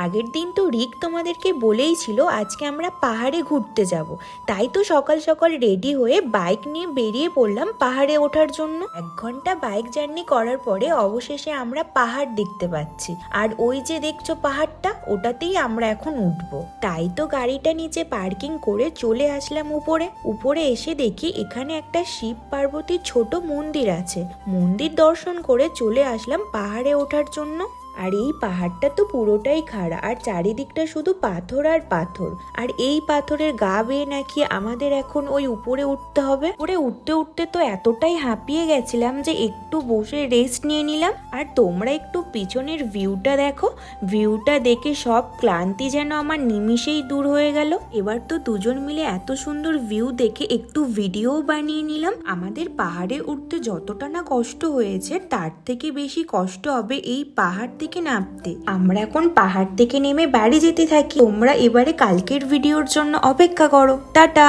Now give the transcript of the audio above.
আগের দিন তো রিক তোমাদেরকে বলেই ছিল আজকে আমরা পাহাড়ে ঘুরতে যাব। তাই তো সকাল সকাল রেডি হয়ে বাইক নিয়ে বেরিয়ে পড়লাম পাহাড়ে ওঠার জন্য। 1 ঘন্টা বাইক জার্নি করার পরে অবশেষে আমরা পাহাড় দেখতে পাচ্ছি, আর ওই যে দেখছো পাহাড়টা, ওটাতেই আমরা এখন উঠবো। তাই তো গাড়িটা নিচে পার্কিং করে চলে আসলাম উপরে। উপরে এসে দেখি এখানে একটা শিব পার্বতীর ছোট মন্দির আছে। মন্দির দর্শন করে চলে আসলাম পাহাড়ে ওঠার জন্য। আর এই পাহাড়টা তো পুরোটাই খাড়া, আর চারিদিকটা শুধু পাথর আর পাথর। আর এই পাথরের গা বেয়ে নাকি আমাদের এখন ওই উপরে উঠতে হবে। উপরে উঠতে উঠতে তো এতটাই হাঁপিয়ে গেছিলাম যে একটু বসে রেস্ট নিয়ে নিলাম। আর তোমরা একটু পিছনের ভিউটা দেখো, ভিউটা দেখে সব ক্লান্তি যেন আমার নিমিষেই দূর হয়ে গেল। এবার তো দুজন মিলে এত সুন্দর ভিউ দেখে একটু ভিডিও বানিয়ে নিলাম। আমাদের পাহাড়ে উঠতে যতটা না কষ্ট হয়েছে, তার থেকে বেশি কষ্ট হবে এই পাহাড় থেকে নামতে। আমরা এখন পাহাড় থেকে নেমে বাড়ি যেতে থাকি। তোমরা এবারে কালকের ভিডিওর জন্য অপেক্ষা করো। টাটা।